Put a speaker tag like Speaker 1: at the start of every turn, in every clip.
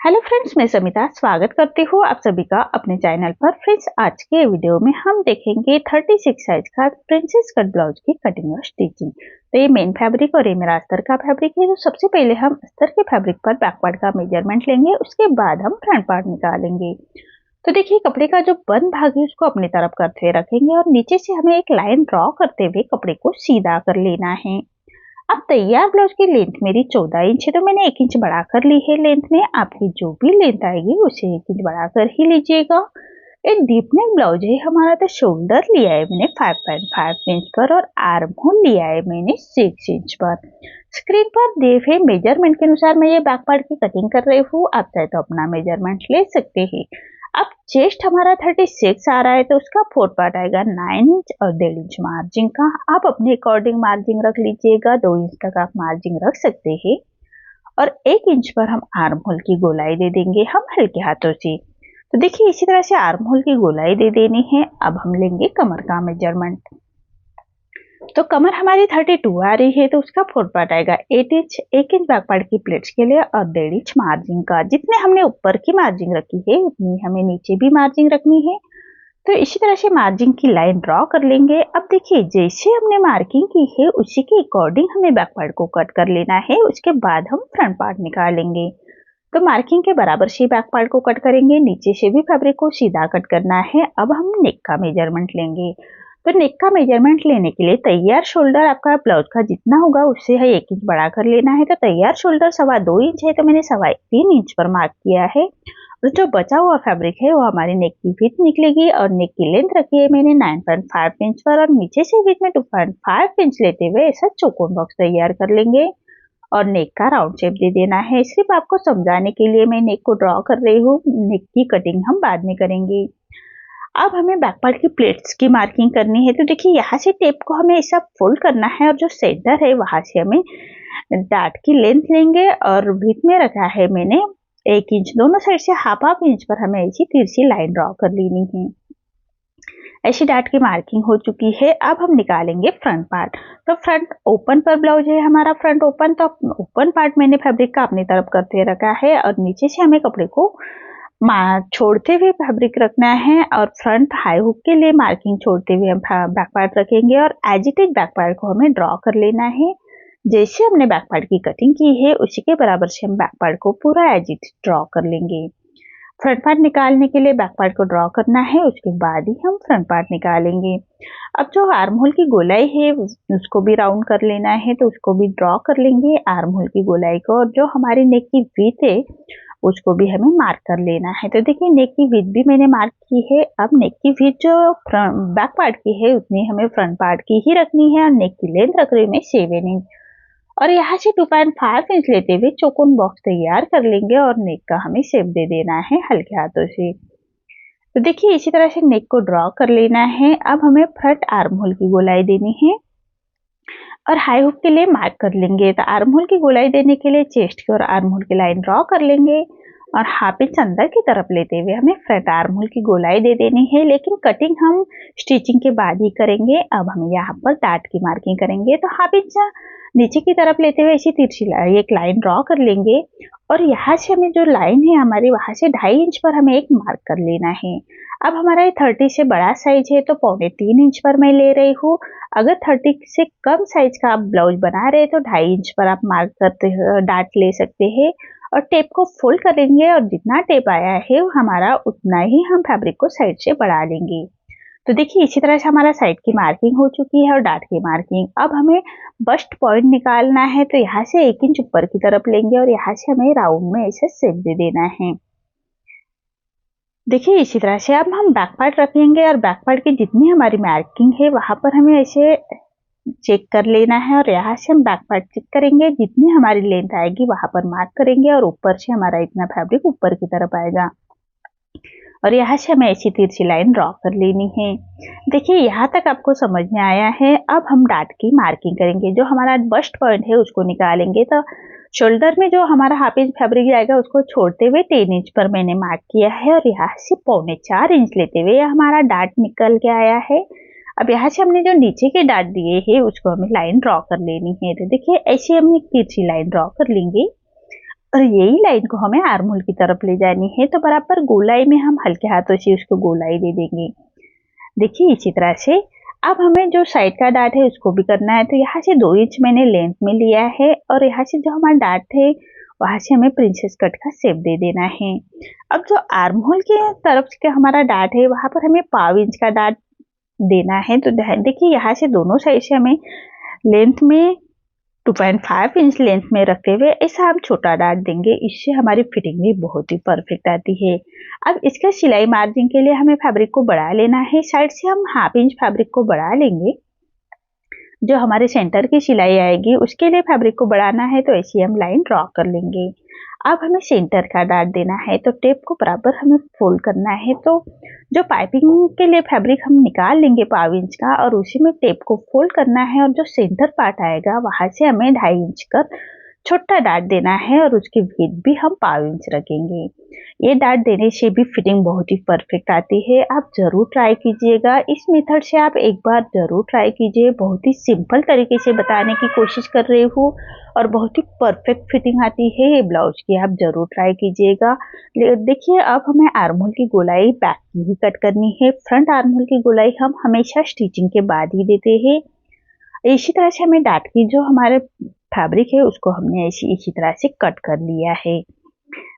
Speaker 1: Hello friends, मैं समिता स्वागत करती हूँ आप सभी का अपने चैनल पर। फ्रेंड्स, आज के वीडियो में हम देखेंगे 36 साइज का प्रिंसेस कट ब्लाउज की कटिंग और स्टिचिंग। तो ये मेन फैब्रिक और ये मेरा अस्तर का फैब्रिक है। तो सबसे पहले हम अस्तर के फैब्रिक पर बैक पार्ट का मेजरमेंट लेंगे, उसके बाद हम फ्रंट पार्ट निकालेंगे। तो देखिए, कपड़े का जो बंद भाग है उसको अपनी तरफ करते हुए रखेंगे और नीचे से हमें एक लाइन ड्रॉ करते हुए कपड़े को सीधा कर लेना है। अब तैयार ब्लाउज की लेंथ मेरी 14 इंच है, तो मैंने 1 इंच बढ़ाकर ली है लेंथ में। आपकी जो भी लेंथ आएगी उसे 1 इंच बढ़ाकर ही लीजिएगा। एक डीप नेक ब्लाउज है हमारा, तो शोल्डर लिया है मैंने 5.5 इंच पर और आर्म होल लिया है मैंने 6 इंच पर। स्क्रीन पर दिए हुए मेजरमेंट के अनुसार मैं ये बैक पार्ट की कटिंग कर रही हूँ। आप चाहे तो अपना मेजरमेंट ले सकते हैं। अब चेस्ट हमारा 36 आ रहा है, तो उसका फोर्थ पार्ट आएगा 9 इंच और 1.5 इंच मार्जिन का। आप अपने अकॉर्डिंग मार्जिन रख लीजिएगा, 2 इंच तक आप मार्जिन रख सकते हैं। और 1 इंच पर हम आर्म होल की गोलाई दे देंगे हम हल्के हाथों से। तो देखिए, इसी तरह से आर्म होल की गोलाई दे देनी है। अब हम लेंगे कमर का मेजरमेंट। तो कमर हमारी 32 आ रही है, तो उसका फोर्थ पार्ट आएगा 8 इंच। 1 इंच बैक पार्ट की प्लेट्स के लिए और 1.5 इंच मार्जिन का। जितने हमने ऊपर की मार्जिन रखी है उतनी हमें नीचे भी मार्जिन रखनी है। तो इसी तरह से मार्जिन की लाइन ड्रॉ कर लेंगे। अब देखिए, जैसे हमने मार्किंग की है उसी के अकॉर्डिंग हमें बैक पार्ट को कट कर लेना है। उसके बाद हम फ्रंट पार्ट निकालेंगे। तो मार्किंग के बराबर से बैक पार्ट को कट करेंगे, नीचे से भी फैब्रिक को सीधा कट करना है। अब हम नेक का मेजरमेंट लेंगे। तो नेक का मेजरमेंट लेने के लिए तैयार शोल्डर आपका ब्लाउज का जितना होगा उससे है 1 इंच बढ़ा कर लेना है। तो तैयार शोल्डर 2.25 इंच है, तो मैंने 3.25 इंच पर मार्क किया है। और जो बचा हुआ फैब्रिक है वो हमारी नेक की फिट निकलेगी। और नेक की लेंथ रखी है मैंने 9.5 इंच पर और नीचे से बीच में 2.5 इंच लेते हुए ऐसा चौकोन बॉक्स तैयार कर लेंगे और नेक का राउंड शेप दे देना है। सिर्फ आपको समझाने के लिए मैं नेक को ड्रॉ कर रही हूँ, नेक की कटिंग हम बाद में करेंगे। अब हमें बैक पार्ट की प्लेट्स की मार्किंग करनी है। तो देखिए, यहाँ से टेप को हमें ऐसा फोल्ड करना है और जो सेंटर है वहां से हमें डार्ट की लेंथ लेंगे और बीच में रखा है मैंने 1 इंच। दोनों साइड से हाफ हाफ इंच पर हमें ऐसी तिरछी लाइन ड्रॉ कर लेनी है। ऐसी डार्ट की मार्किंग हो चुकी है। अब हम निकालेंगे फ्रंट पार्ट। तो फ्रंट ओपन पर ब्लाउज है हमारा, फ्रंट ओपन। तो ओपन पार्ट मैंने फैब्रिक का अपनी तरफ करते रखा है और नीचे से हमें कपड़े को छोड़ते हुए फैब्रिक रखना है और फ्रंट हाई हुक के लिए मार्किंग छोड़ते हुए हम बैक पार्ट रखेंगे और as it is back part को हमें ड्रॉ कर लेना है। जैसे हमने बैक पार्ट की कटिंग की है उसी के बराबर से हम बैक पार्ट को पूरा एज इट इज ड्रॉ कर लेंगे। फ्रंट पार्ट निकालने के लिए बैक पार्ट को ड्रॉ करना है, उसके बाद ही हम फ्रंट पार्ट निकालेंगे। अब जो आर्म होल की गोलाई है उसको भी राउंड कर लेना है, तो उसको भी ड्रॉ कर लेंगे आर्म होल की गोलाई को। और जो हमारी नेक की विड्थ है उसको भी हमें मार्क कर लेना है। तो देखिए, नेक की विड्थ भी मैंने मार्क की है। अब नेक की विड्थ जो बैक पार्ट की है उतनी हमें फ्रंट पार्ट की ही रखनी है और नेक की लेंथ रख रही हूँ मैं 7 इंच। और यहाँ से 2.5 इंच लेते हुए चौकोन बॉक्स तैयार कर लेंगे और नेक का हमें शेप दे देना है हल्के हाथों से। तो देखिए, इसी तरह से नेक को ड्रॉ कर लेना है। अब हमें फ्रंट आर्म होल की गोलाई देनी है और हाई हुक के लिए मार्क कर लेंगे। तो आर्म होल की गोलाई देने के लिए चेस्ट की और आर्म होल की लाइन ड्रॉ कर लेंगे और हाफ इंच अंदर की तरफ लेते हुए हमें फ्रंट आर्म होल की गोलाई दे देनी है। लेकिन कटिंग हम स्टिचिंग के बाद ही करेंगे। अब हम यहाँ पर डार्ट की मार्किंग करेंगे। तो हाफ इंच नीचे की तरफ लेते हुए ऐसी तिरछी एक लाइन ड्रॉ कर लेंगे और यहाँ से हमें जो लाइन है हमारी वहां से 2.5 इंच पर हमें एक मार्क कर लेना है। अब हमारा ये 30 से बड़ा साइज है, तो 3.25 इंच पर मैं ले रही हूँ। अगर 30 से कम साइज का आप ब्लाउज बना रहे तो 2.5 इंच पर आप मार्क करते डार्ट ले सकते हैं और टेप को फोल्ड करेंगे और जितना टेप आया है हमारा उतना ही हम फैब्रिक को साइड से बढ़ा लेंगे। तो देखिए, इसी तरह से हमारा साइड की मार्किंग हो चुकी है और डार्ट की मार्किंग। अब हमें बस्ट पॉइंट निकालना है। तो यहाँ से 1 इंच ऊपर की तरफ लेंगे और यहाँ से हमें राउंड में ऐसे शेप दे देना है। देखिए, इसी तरह से अब हम बैक पार्ट रखेंगे और बैक पार्ट की जितनी हमारी मार्किंग है वहां पर हमें ऐसे चेक कर लेना है और यहाँ से हम बैक पार्ट चेक करेंगे। जितनी हमारी लेंथ आएगी वहां पर मार्क करेंगे और ऊपर से हमारा इतना फैब्रिक ऊपर की तरफ आएगा और यहाँ से हमें ऐसी तिरछी लाइन ड्रॉ कर लेनी है। देखिए, यहाँ तक आपको समझ में आया है। अब हम डार्ट की मार्किंग करेंगे। जो हमारा बस्ट पॉइंट है उसको निकालेंगे। तो शोल्डर में जो हमारा हाफ इंच फैब्रिक जाएगा उसको छोड़ते हुए 3 इंच पर मैंने मार्क किया है और यहाँ से 3.25 इंच लेते हुए हमारा डार्ट निकल के आया है। अब यहाँ से हमने जो नीचे के डार्ट दिए हैं उसको हमें लाइन ड्रॉ कर लेनी है। तो देखिए, ऐसे हम एक तिरछी लाइन ड्रॉ कर लेंगे और यही लाइन को हमें आर्म होल की तरफ ले जानी है। तो बराबर गोलाई में हम हल्के हाथों से उसको गोलाई दे देंगे। देखिए इसी तरह से अब हमें जो साइड का डार्ट है उसको भी करना है। तो यहाँ से 2 इंच मैंने लेंथ में लिया है और यहाँ से जो हमारा डार्ट है वहां से हमें प्रिंसेस कट का शेप दे देना है। अब जो आर्म होल के तरफ के हमारा डार्ट है वहां पर हमें 1/4 इंच का डार्ट देना है। तो देखिए यहाँ से दोनों साइड से हमें लेंथ में 2.5 इंच लेंथ में रखते हुए ऐसा हम छोटा डार्ट देंगे। इससे हमारी फिटिंग भी बहुत ही परफेक्ट आती है। अब इसका सिलाई मार्जिन के लिए हमें फैब्रिक को बढ़ा लेना है। साइड से हम 1/2 इंच फैब्रिक को बढ़ा लेंगे। जो हमारे सेंटर की सिलाई आएगी उसके लिए फैब्रिक को बढ़ाना है। तो ऐसी हम लाइन ड्रॉ कर लेंगे। अब हमें सेंटर का डार्ट देना है। तो टेप को बराबर हमें फोल्ड करना है। तो जो पाइपिंग के लिए फैब्रिक हम निकाल लेंगे 1/4 इंच का और उसी में टेप को फोल्ड करना है और जो सेंटर पार्ट आएगा वहां से हमें 2.5 इंच का छोटा डार्ट देना है और उसकी विड्थ भी हम 1/4 इंच रखेंगे। ये डार्ट देने से भी फिटिंग बहुत ही परफेक्ट आती है। आप जरूर ट्राई कीजिएगा। इस मेथड से आप एक बार जरूर ट्राई कीजिए। बहुत ही सिंपल तरीके से बताने की कोशिश कर रही हूँ और बहुत ही परफेक्ट फिटिंग आती है ये ब्लाउज की। आप जरूर ट्राई कीजिएगा। देखिए अब हमें आर्म होल की गोलाई बैक की ही कट करनी है। फ्रंट आर्म होल की गोलाई हम हमेशा स्टिचिंग के बाद ही देते हैं। इसी तरह से हमें डार्ट की जो हमारे फैब्रिक है उसको हमने इसी तरह से कट कर लिया है।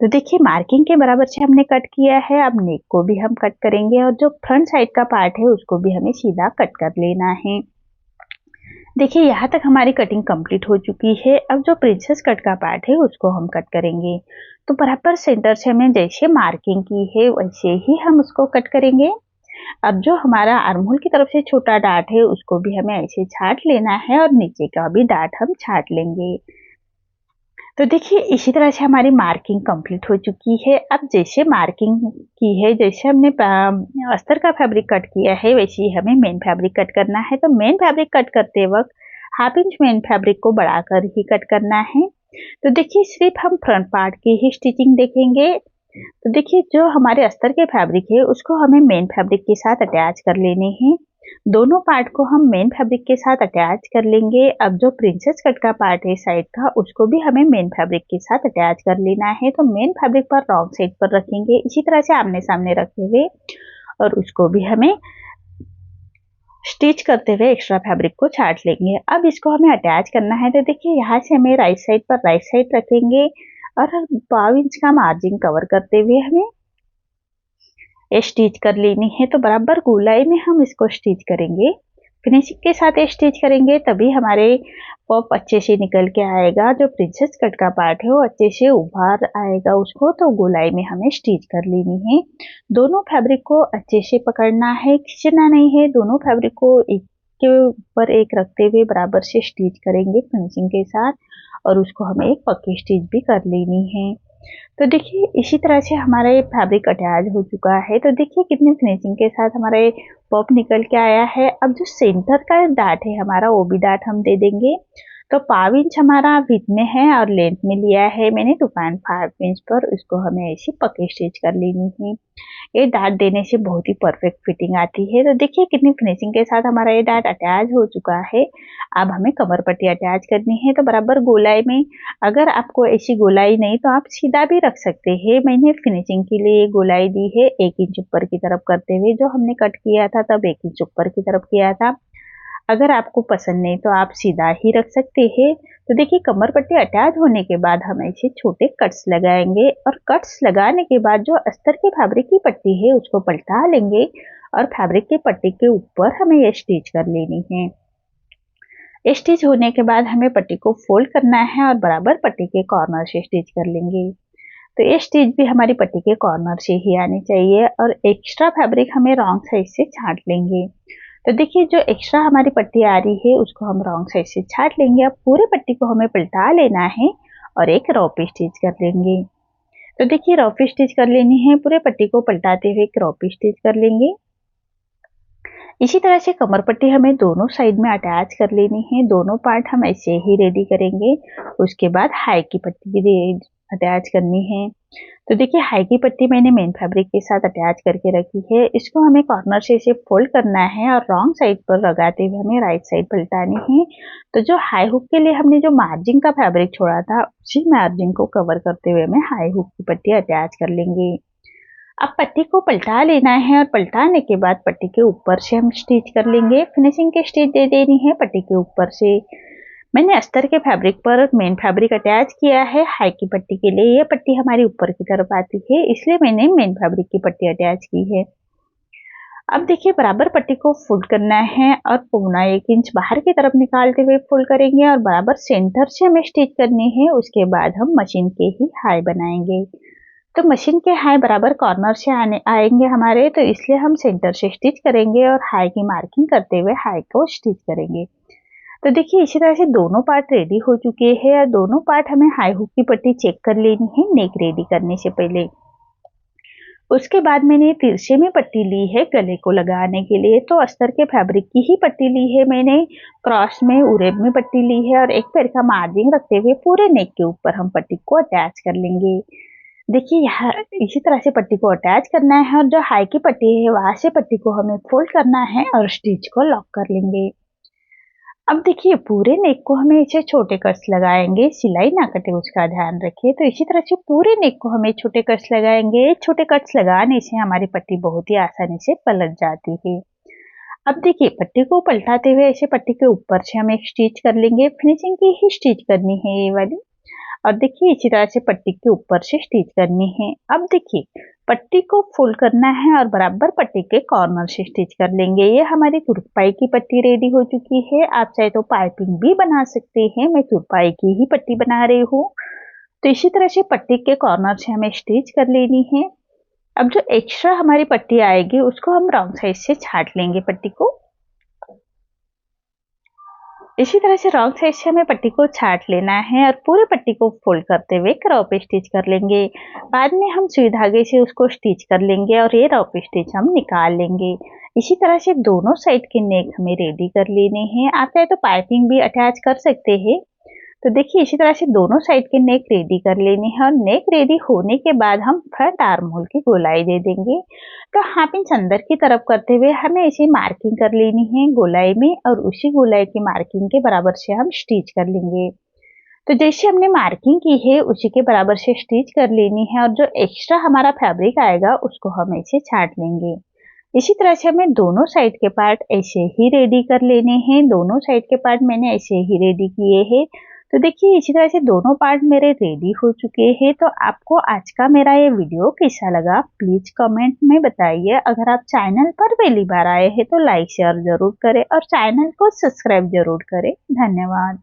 Speaker 1: तो देखिए मार्किंग के बराबर से हमने कट किया है। अब नेक को भी हम कट करेंगे और जो फ्रंट साइड का पार्ट है उसको भी हमें सीधा कट कर लेना है। देखिए यहाँ तक हमारी कटिंग कंप्लीट हो चुकी है। अब जो प्रिंसेस कट का पार्ट है उसको हम कट करेंगे। तो बराबर सेंटर से हमें जैसे मार्किंग की है वैसे ही हम उसको कट करेंगे। अब जो हमारा आर्म होल की तरफ से छोटा डार्ट है उसको भी हमें ऐसे छाट लेना है और नीचे का भी डार्ट हम छाट लेंगे। तो देखिए इसी तरह से हमारी मार्किंग कंप्लीट हो चुकी है। अब जैसे मार्किंग की है, जैसे हमने अस्तर का फैब्रिक कट किया है वैसे ही हमें मेन फैब्रिक कट करना है। तो मेन फैब्रिक कट करते वक्त 1/2 इंच मेन फैब्रिक को बढ़ाकर ही कट करना है। तो देखिए सिर्फ हम फ्रंट पार्ट की ही स्टिचिंग देखेंगे। तो देखिए जो हमारे अस्तर के फैब्रिक है उसको हमें मेन फैब्रिक के साथ अटैच कर लेने हैं। दोनों पार्ट को हम मेन फैब्रिक के साथ अटैच कर लेंगे। अब जो प्रिंसेस कट का पार्ट है साइड का उसको भी हमें मेन फैब्रिक के साथ अटैच कर लेना है। तो मेन फैब्रिक पर रॉन्ग साइड पर रखेंगे इसी तरह से आमने सामने रखते हुए और उसको भी हमें स्टिच करते हुए एक्स्ट्रा फैब्रिक को छाट लेंगे। अब इसको हमें अटैच करना है। तो देखिए यहाँ से हमें राइट साइड पर राइट साइड रखेंगे और 1/2 इंच का मार्जिन कवर करते हुए हमें स्टिच कर लेनी है। तो बराबर गोलाई में हम इसको स्टिच करेंगे। फिनिशिंग के साथ स्टिच करेंगे तभी हमारे पॉप अच्छे से निकल के आएगा। जो प्रिंसेस कट का पार्ट है वो अच्छे से उभार आएगा उसको। तो गोलाई में हमें स्टिच कर लेनी है। दोनों फैब्रिक को अच्छे से पकड़ना है, खींचना नहीं है। दोनों फैब्रिक को एक के ऊपर एक रखते हुए बराबर से स्टिच करेंगे फिनिशिंग के साथ और उसको हमें एक पक्की स्टिच भी कर लेनी है। तो देखिए इसी तरह से हमारा ये फैब्रिक अटैच हो चुका है। तो देखिए कितनी फिनिशिंग के साथ हमारा ये पॉप निकल के आया है। अब जो सेंटर का डार्ट है हमारा वो भी डार्ट हम दे देंगे। तो 1/2 इंच हमारा विड्थ में है और लेंथ में लिया है मैंने 2.5 इंच पर। उसको हमें ऐसी पक्की स्टिच कर लेनी है। ये डार्ट देने से बहुत ही परफेक्ट फिटिंग आती है। तो देखिए कितनी फिनिशिंग के साथ हमारा ये डार्ट अटैच हो चुका है। अब हमें कमर पट्टी अटैच करनी है। तो बराबर गोलाई में, अगर आपको ऐसी गोलाई नहीं तो आप सीधा भी रख सकते हैं। मैंने फिनिशिंग के लिए गोलाई दी है 1 इंच ऊपर की तरफ करते हुए। जो हमने कट किया था तब 1 इंच ऊपर की तरफ किया था। अगर आपको पसंद नहीं तो आप सीधा ही रख सकते हैं। तो देखिए कमर पट्टी अटैच होने के बाद हम ऐसे छोटे कट्स लगाएंगे और कट्स लगाने के बाद जो अस्तर के फैब्रिक की पट्टी है उसको पलटा लेंगे और फैब्रिक की पट्टी के ऊपर हमें ये स्टिच कर लेनी है। स्टिच होने के बाद हमें पट्टी को फोल्ड करना है और बराबर पट्टी के कॉर्नर से स्टिच कर लेंगे। तो ये स्टिच भी हमारी पट्टी के कॉर्नर से ही आनी चाहिए और एक्स्ट्रा फैब्रिक हमें रॉन्ग साइड से छांट लेंगे। तो देखिए जो एक्स्ट्रा हमारी पट्टी आ रही है उसको हम रॉन्ग साइड से छाट लेंगे। अब पूरे पट्टी को हमें पलटा लेना है और एक रॉपी स्टिच कर लेंगे। तो देखिए रॉपी स्टिच कर लेनी है। पूरे पट्टी को पलटाते हुए एक रॉपी स्टिच कर लेंगे। इसी तरह से कमर पट्टी हमें दोनों साइड में अटैच कर लेनी है। दोनों पार्ट हम ऐसे ही रेडी करेंगे। उसके बाद हाई की पट्टी अटैच करनी है। तो देखिए हाई की पट्टी मैंने मेन फैब्रिक के साथ अटैच करके रखी है। इसको हमें कॉर्नर से इसे फोल्ड करना है और रॉन्ग साइड पर लगाते हुए हमें राइट साइड पलटानी है। तो जो हाई हुक के लिए हमने जो मार्जिन का फैब्रिक छोड़ा था, उसी मार्जिन को कवर करते हुए हमें हाई हुक की पट्टी अटैच कर लेंगे। अब पट्टी को पलटा लेना है और पलटाने के बाद पट्टी के ऊपर से हम स्टिच कर लेंगे। फिनिशिंग की स्टिच दे देनी है पट्टी के ऊपर से। मैंने अस्तर के फैब्रिक पर मेन फैब्रिक अटैच किया है हाई की पट्टी के लिए। ये पट्टी हमारी ऊपर की तरफ आती है, इसलिए मैंने मेन फैब्रिक की पट्टी अटैच की है। अब देखिए बराबर पट्टी को फोल्ड करना है और 1.25 इंच बाहर की तरफ निकालते हुए फोल्ड करेंगे और बराबर सेंटर से हमें स्टिच करनी है। उसके बाद हम मशीन के ही हाई बनाएंगे। तो मशीन के हाई बराबर कॉर्नर से आएंगे हमारे, तो इसलिए हम सेंटर से स्टिच करेंगे और हाई की मार्किंग करते हुए हाई को स्टिच करेंगे। तो देखिए इसी तरह से दोनों पार्ट रेडी हो चुके हैं और दोनों पार्ट हमें हाई हुक की पट्टी चेक कर लेनी है नेक रेडी करने से पहले। उसके बाद मैंने तिरछे में पट्टी ली है गले को लगाने के लिए। तो अस्तर के फैब्रिक की ही पट्टी ली है मैंने, क्रॉस में उरेब में पट्टी ली है और एक पैर का मार्जिन रखते हुए पूरे नेक के ऊपर हम पट्टी को अटैच कर लेंगे। देखिए यहाँ इसी तरह से पट्टी को अटैच करना है और जो हाई की पट्टी है वहां से पट्टी को हमें फोल्ड करना है और स्टिच को लॉक कर लेंगे। अब देखिए पूरे नेक को हमें ऐसे छोटे कट्स लगाएंगे, सिलाई ना कटे उसका ध्यान रखिए। तो इसी तरह से पूरे नेक को हमें छोटे कट्स लगाएंगे। छोटे कट्स लगाने से हमारी पट्टी बहुत ही आसानी से पलट जाती है। अब देखिए पट्टी को पलटाते हुए ऐसे पट्टी के ऊपर से हम एक स्टिच कर लेंगे। फिनिशिंग की ही स्टिच करनी है ये वाली। और देखिए इसी तरह से पट्टी के ऊपर से स्टिच करनी है। अब देखिए पट्टी को फोल्ड करना है और बराबर पट्टी के कॉर्नर से स्टिच कर लेंगे। ये हमारी तुरपाई की पट्टी रेडी हो चुकी है। आप चाहे तो पाइपिंग भी बना सकते हैं, मैं तुरपाई की ही पट्टी बना रही हूँ। तो इसी तरह से पट्टी के कॉर्नर से हमें स्टिच कर लेनी है। अब जो एक्स्ट्रा हमारी पट्टी आएगी उसको हम राउंड साइड से छाट लेंगे पट्टी को। इसी तरह से रॉन्ग साइड से हमें पट्टी को छाट लेना है और पूरे पट्टी को फोल्ड करते हुए क्रॉप स्टिच कर लेंगे। बाद में हम सुई धागे से उसको स्टिच कर लेंगे और ये रॉप स्टिच हम निकाल लेंगे। इसी तरह से दोनों साइड के नेक हमें रेडी कर लेने हैं। आप चाहे तो पाइपिंग भी अटैच कर सकते हैं। तो देखिए इसी तरह से दोनों साइड के नेक रेडी कर लेने हैं और नेक रेडी होने के बाद हम फ्रंट आर्म होल की गोलाई दे देंगे। तो हाफ इंच अंदर की तरफ करते हुए हमें इसे मार्किंग कर लेनी है गोलाई में और उसी गोलाई की मार्किंग के बराबर से हम स्टिच कर लेंगे। तो जैसे हमने मार्किंग की है उसी के बराबर से स्टिच कर लेनी है और जो एक्स्ट्रा हमारा फैब्रिक आएगा उसको हम ऐसे छाट लेंगे। इसी तरह से हमें दोनों साइड के पार्ट ऐसे ही रेडी कर लेने हैं। दोनों साइड के पार्ट मैंने ऐसे ही रेडी किए हैं। तो देखिए इसी तरह से दोनों पार्ट मेरे रेडी हो चुके हैं। तो आपको आज का मेरा ये वीडियो कैसा लगा प्लीज कमेंट में बताइए। अगर आप चैनल पर पहली बार आए हैं तो लाइक शेयर जरूर करें और चैनल को सब्सक्राइब जरूर करें। धन्यवाद।